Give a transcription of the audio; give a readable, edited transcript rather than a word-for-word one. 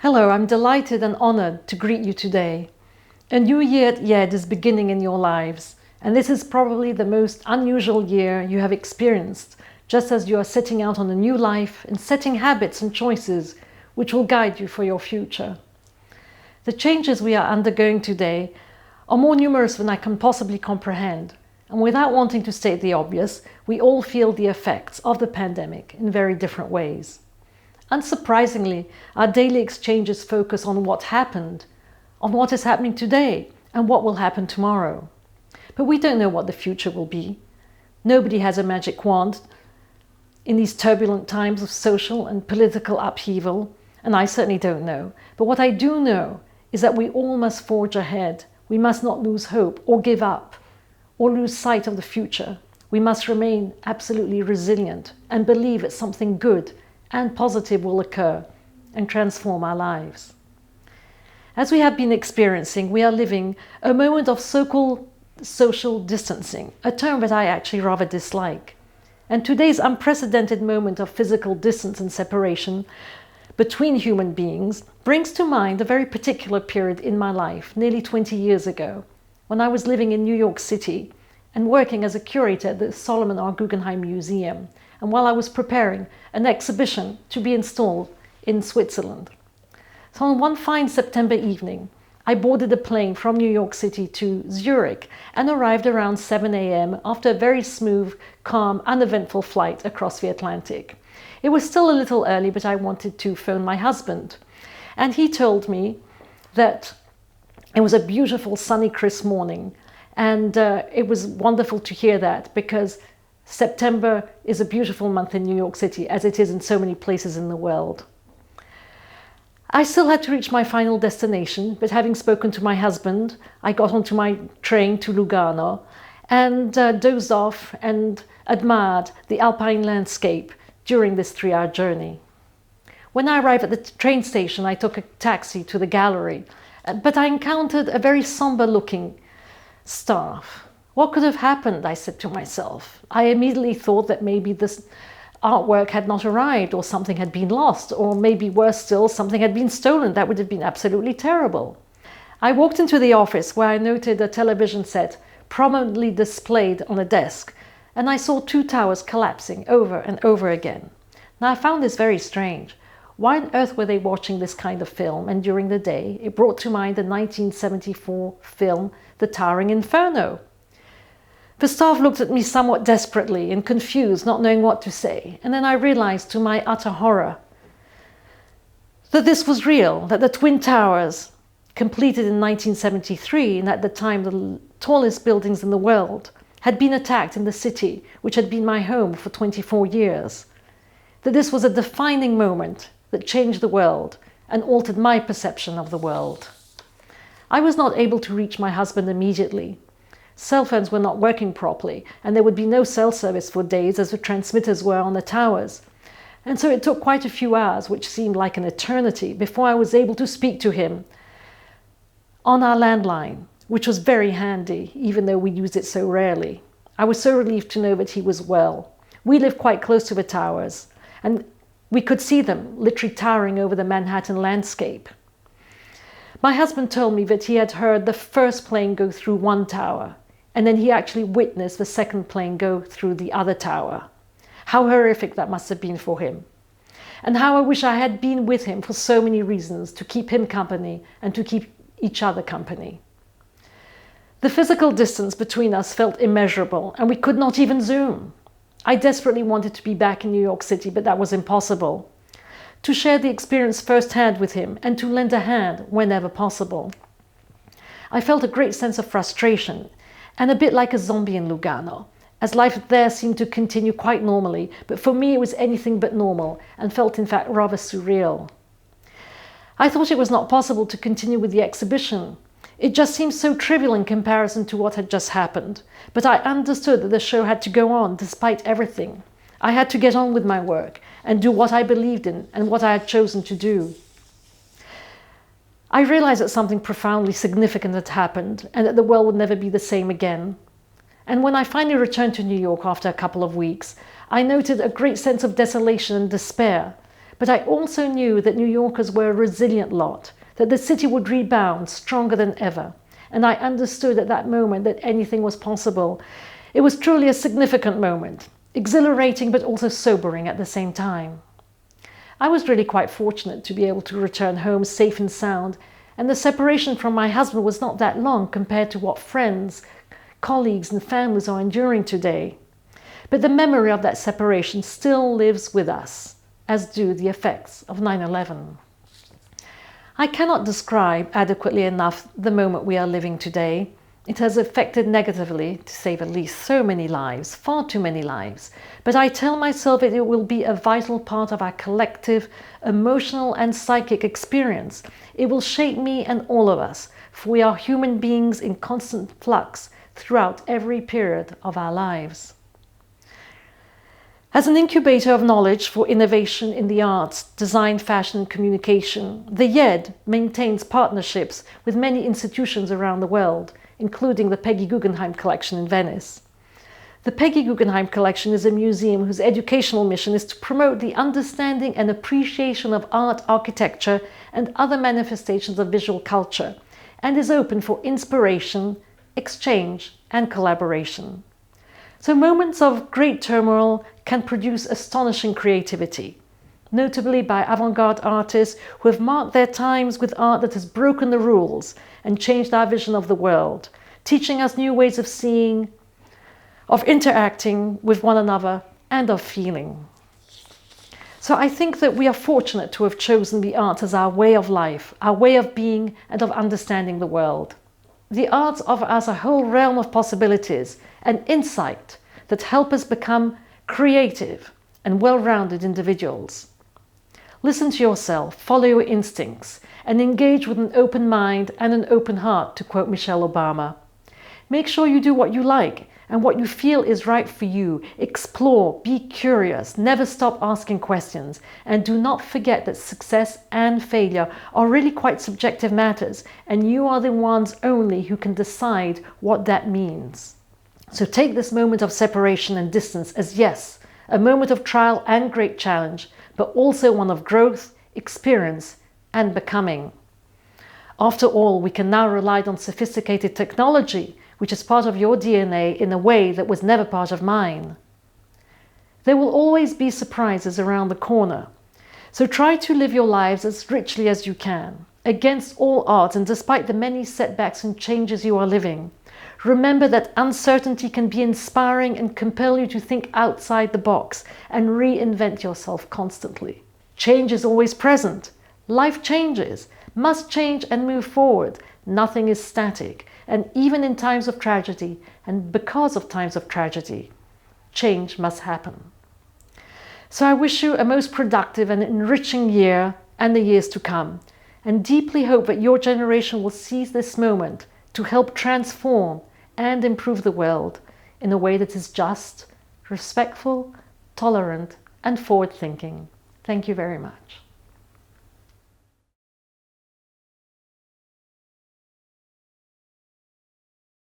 Hello, I'm delighted and honored to greet you today. A new year at IED is beginning in your lives, and this is probably the most unusual year you have experienced, just as you are setting out on a new life and setting habits and choices which will guide you for your future. The changes we are undergoing today are more numerous than I can possibly comprehend, and without wanting to state the obvious, we all feel the effects of the pandemic in very different ways. Unsurprisingly, our daily exchanges focus on what happened, on what is happening today, and what will happen tomorrow. But we don't know what the future will be. Nobody has a magic wand in these turbulent times of social and political upheaval, and I certainly don't know. But what I do know is that we all must forge ahead. We must not lose hope or give up or lose sight of the future. We must remain absolutely resilient and believe that something good and positive will occur and transform our lives. As we have been experiencing, we are living a moment of so-called social distancing, a term that I actually rather dislike. And today's unprecedented moment of physical distance and separation between human beings brings to mind a very particular period in my life, nearly 20 years ago, when I was living in New York City and working as a curator at the Solomon R. Guggenheim Museum, and while I was preparing an exhibition to be installed in Switzerland. So on one fine September evening, I boarded a plane from New York City to Zurich and arrived around 7 a.m. after a very smooth, calm, uneventful flight across the Atlantic. It was still a little early, but I wanted to phone my husband. And he told me that it was a beautiful, sunny, crisp morning. And it was wonderful to hear that, because September is a beautiful month in New York City, as it is in so many places in the world. I still had to reach my final destination, but having spoken to my husband, I got onto my train to Lugano and dozed off and admired the alpine landscape during this 3-hour journey. When I arrived at the train station, I took a taxi to the gallery, but I encountered a very somber-looking staff. What could have happened, I said to myself. I immediately thought that maybe this artwork had not arrived, or something had been lost, or maybe worse still, something had been stolen. That would have been absolutely terrible. I walked into the office, where I noted a television set prominently displayed on a desk, and I saw 2 towers collapsing over and over again. Now I found this very strange. Why on earth were they watching this kind of film? And during the day, it brought to mind the 1974 film The Towering Inferno. The staff looked at me somewhat desperately and confused, not knowing what to say. And then I realized, to my utter horror, that this was real, that the Twin Towers, completed in 1973, and at the time the tallest buildings in the world, had been attacked in the city, which had been my home for 24 years. That this was a defining moment that changed the world and altered my perception of the world. I was not able to reach my husband immediately. Cell phones were not working properly, and there would be no cell service for days, as the transmitters were on the towers. And so it took quite a few hours, which seemed like an eternity, before I was able to speak to him on our landline, which was very handy, even though we used it so rarely. I was so relieved to know that he was well. We lived quite close to the towers, and we could see them literally towering over the Manhattan landscape. My husband told me that he had heard the first plane go through one tower, and then he actually witnessed the second plane go through the other tower. How horrific that must have been for him. And how I wish I had been with him for so many reasons, to keep him company and to keep each other company. The physical distance between us felt immeasurable, and we could not even Zoom. I desperately wanted to be back in New York City, but that was impossible. To share the experience firsthand with him and to lend a hand whenever possible. I felt a great sense of frustration, and a bit like a zombie in Lugano, as life there seemed to continue quite normally, but for me it was anything but normal, and felt in fact rather surreal. I thought it was not possible to continue with the exhibition. It just seemed so trivial in comparison to what had just happened, but I understood that the show had to go on despite everything. I had to get on with my work and do what I believed in and what I had chosen to do. I realized that something profoundly significant had happened, and that the world would never be the same again. And when I finally returned to New York after a couple of weeks, I noted a great sense of desolation and despair, But I also knew that New Yorkers were a resilient lot, that the city would rebound stronger than ever. And I understood at that moment that anything was possible. It was truly a significant moment, exhilarating but also sobering at the same time. I was really quite fortunate to be able to return home safe and sound, and the separation from my husband was not that long compared to what friends, colleagues and families are enduring today. But the memory of that separation still lives with us, as do the effects of 9/11. I cannot describe adequately enough the moment we are living today. It has affected negatively, to say the least, so many lives, far too many lives. But I tell myself that it will be a vital part of our collective, emotional and psychic experience. It will shape me and all of us, for we are human beings in constant flux throughout every period of our lives. As an incubator of knowledge for innovation in the arts, design, fashion and communication, the IED maintains partnerships with many institutions around the world, including the Peggy Guggenheim collection in Venice. The Peggy Guggenheim collection is a museum whose educational mission is to promote the understanding and appreciation of art, architecture and other manifestations of visual culture, and is open for inspiration, exchange and collaboration. So moments of great turmoil can produce astonishing creativity, notably by avant-garde artists who have marked their times with art that has broken the rules and changed our vision of the world, teaching us new ways of seeing, of interacting with one another and of feeling. So I think that we are fortunate to have chosen the arts as our way of life, our way of being and of understanding the world. The arts offer us a whole realm of possibilities and insight that help us become creative and well-rounded individuals. Listen to yourself, follow your instincts, and engage with an open mind and an open heart, to quote Michelle Obama. Make sure you do what you like and what you feel is right for you. Explore, be curious, never stop asking questions, and do not forget that success and failure are really quite subjective matters, and you are the ones only who can decide what that means. So take this moment of separation and distance as, yes, a moment of trial and great challenge, but also one of growth, experience and becoming. After all, we can now rely on sophisticated technology, which is part of your DNA in a way that was never part of mine. There will always be surprises around the corner, so try to live your lives as richly as you can, against all odds and despite the many setbacks and changes you are living. Remember that uncertainty can be inspiring and compel you to think outside the box and reinvent yourself constantly. Change is always present. Life changes, must change and move forward. Nothing is static. And even in times of tragedy, and because of times of tragedy, change must happen. So I wish you a most productive and enriching year and the years to come, and deeply hope that your generation will seize this moment to help transform and improve the world in a way that is just, respectful, tolerant, and forward-thinking. Thank you very much.